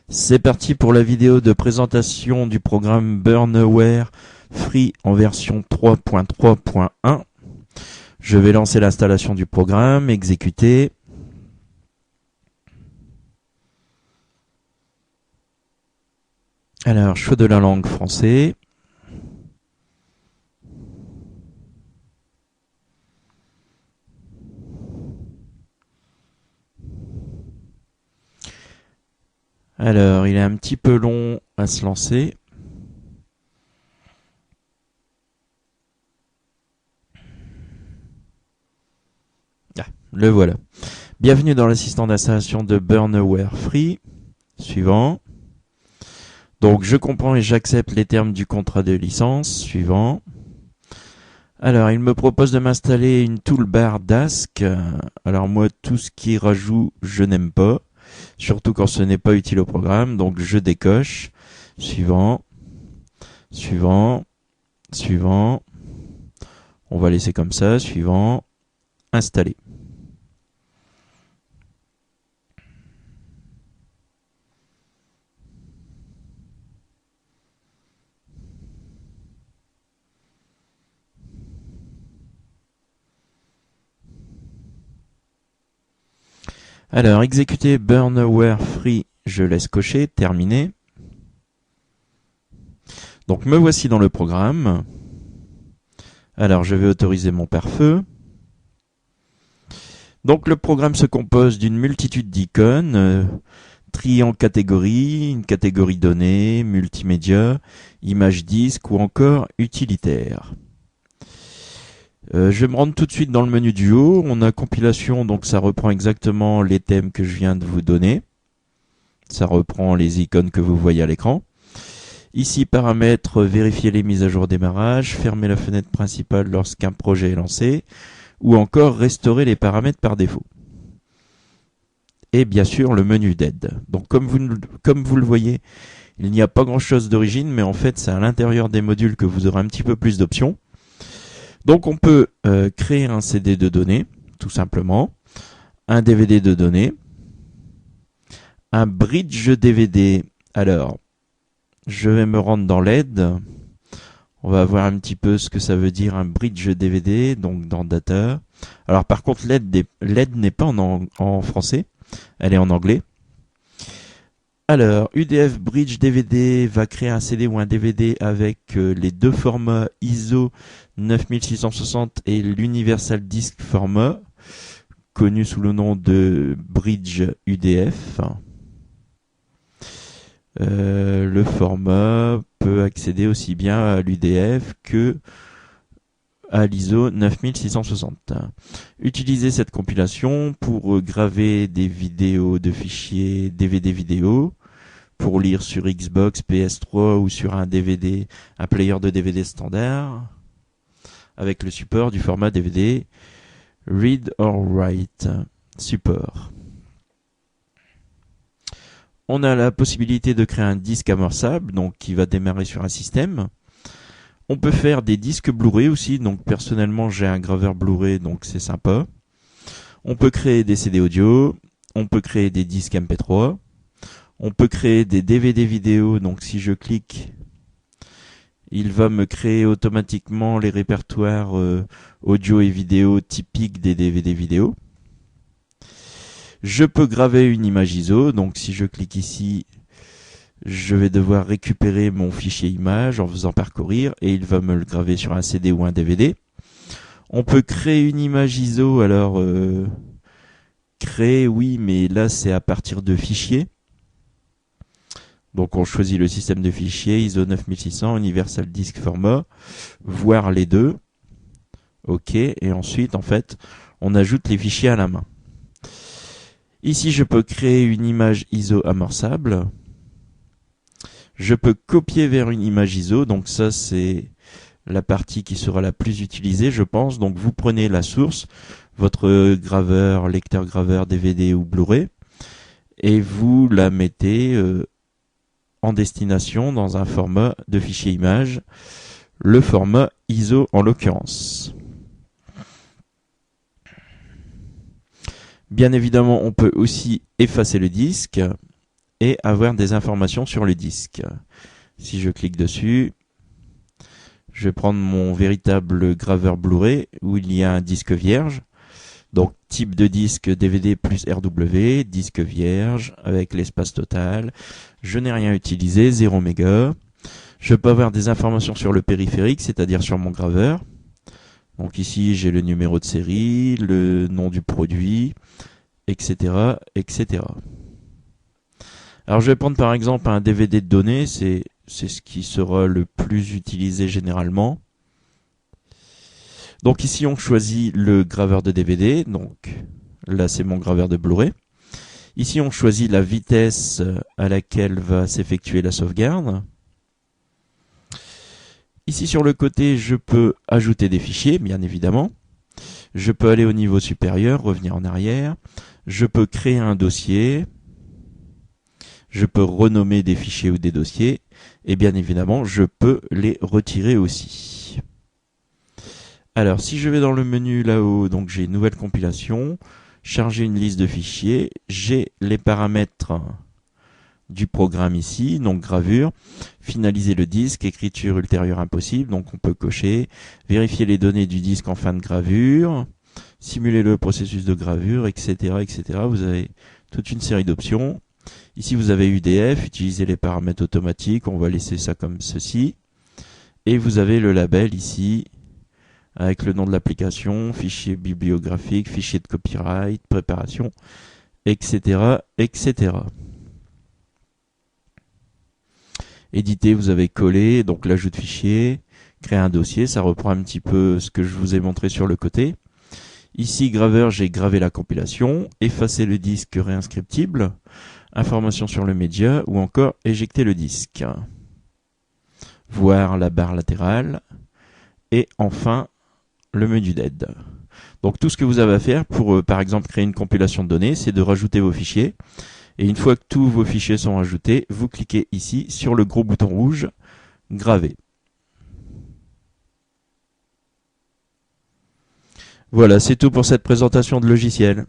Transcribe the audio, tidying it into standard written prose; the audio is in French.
C'est parti pour la vidéo de présentation du programme Burneware Free en version 3.3.1. Je vais lancer l'installation du programme, exécuter. Alors, choix de la langue français. Alors, il est un petit peu long à se lancer. Le voilà. Bienvenue dans l'assistant d'installation de Burneware Free. Suivant. Donc, je comprends et j'accepte les termes du contrat de licence. Suivant. Alors, il me propose de m'installer une toolbar Dask. Alors, moi, tout ce qui rajoute, je n'aime pas. Surtout quand ce n'est pas utile au programme. Donc, je décoche. Suivant. Suivant. Suivant. On va laisser comme ça. Suivant. Installer. Alors, exécuter Burneware Free, je laisse cocher, terminé. Donc, me voici dans le programme. Alors, je vais autoriser mon pare-feu. Donc, le programme se compose d'une multitude d'icônes, triées en catégories, une catégorie données, multimédia, image disque ou encore utilitaire. Je vais me rendre tout de suite dans le menu du haut. On a compilation, donc ça reprend exactement les thèmes que je viens de vous donner. Ça reprend les icônes que vous voyez à l'écran. Ici, paramètres, vérifier les mises à jour démarrage, fermer la fenêtre principale lorsqu'un projet est lancé, ou encore restaurer les paramètres par défaut. Et bien sûr, le menu d'aide. Donc comme vous le voyez, il n'y a pas grand-chose d'origine, mais en fait, c'est à l'intérieur des modules que vous aurez un petit peu plus d'options. Donc on peut créer un CD de données, tout simplement, un DVD de données, un bridge DVD. Alors, je vais me rendre dans l'aide. On va voir un petit peu ce que ça veut dire un bridge DVD, donc dans Data. Alors par contre, l'aide n'est pas en français, elle est en anglais. Alors, UDF Bridge DVD va créer un CD ou un DVD avec les deux formats ISO 9660 et l'Universal Disc Format, connu sous le nom de Bridge UDF. Le format peut accéder aussi bien à l'UDF que à l'ISO 9660. Utilisez cette compilation pour graver des vidéos de fichiers DVD vidéo, pour lire sur Xbox, PS3 ou sur un DVD, un player de DVD standard, avec le support du format DVD Read or Write support. On a la possibilité de créer un disque amorçable, donc qui va démarrer sur un système. On peut faire des disques Blu-ray aussi, donc personnellement j'ai un graveur Blu-ray, donc c'est sympa. On peut créer des CD audio, on peut créer des disques MP3, on peut créer des DVD vidéo, donc si je clique, il va me créer automatiquement les répertoires audio et vidéo typiques des DVD vidéo. Je peux graver une image ISO, donc si je clique ici, je vais devoir récupérer mon fichier image en faisant parcourir et il va me le graver sur un CD ou un DVD. On peut créer une image ISO, alors créer oui, mais là c'est à partir de fichiers. Donc on choisit le système de fichiers ISO 9600, Universal Disc Format, voir les deux. OK, et ensuite en fait, on ajoute les fichiers à la main. Ici, je peux créer une image ISO amorçable. Je peux copier vers une image ISO, donc ça c'est la partie qui sera la plus utilisée, je pense. Donc vous prenez la source, votre graveur, lecteur graveur DVD ou Blu-ray, et vous la mettez en destination dans un format de fichier image, le format ISO en l'occurrence. Bien évidemment, on peut aussi effacer le disque et avoir des informations sur le disque. Si je clique dessus, je vais prendre mon véritable graveur Blu-ray où il y a un disque vierge. Donc type de disque DVD plus RW, disque vierge avec l'espace total. Je n'ai rien utilisé, 0 mégas. Je peux avoir des informations sur le périphérique, c'est-à-dire sur mon graveur. Donc ici j'ai le numéro de série, le nom du produit, etc., etc. Alors je vais prendre par exemple un DVD de données, c'est ce qui sera le plus utilisé généralement. Donc ici on choisit le graveur de DVD, donc là c'est mon graveur de Blu-ray. Ici on choisit la vitesse à laquelle va s'effectuer la sauvegarde. Ici sur le côté je peux ajouter des fichiers, bien évidemment. Je peux aller au niveau supérieur, revenir en arrière. Je peux créer un dossier. Je peux renommer des fichiers ou des dossiers. Et bien évidemment, je peux les retirer aussi. Alors, si je vais dans le menu là-haut, donc j'ai nouvelle compilation, charger une liste de fichiers, j'ai les paramètres du programme ici, donc gravure, finaliser le disque, écriture ultérieure impossible, donc on peut cocher, vérifier les données du disque en fin de gravure, simuler le processus de gravure, etc., etc. Vous avez toute une série d'options. Ici, vous avez UDF, utiliser les paramètres automatiques, on va laisser ça comme ceci. Et vous avez le label ici, avec le nom de l'application, fichier bibliographique, fichier de copyright, préparation, etc., etc. Éditer, vous avez collé, donc l'ajout de fichier, créer un dossier, ça reprend un petit peu ce que je vous ai montré sur le côté. Ici, graveur, j'ai gravé la compilation, effacer le disque réinscriptible, information sur le média, ou encore éjecter le disque. Voir la barre latérale, et enfin, le menu d'aide. Donc tout ce que vous avez à faire pour, par exemple, créer une compilation de données, c'est de rajouter vos fichiers. Et une fois que tous vos fichiers sont ajoutés, vous cliquez ici sur le gros bouton rouge, graver. Voilà, c'est tout pour cette présentation de logiciel.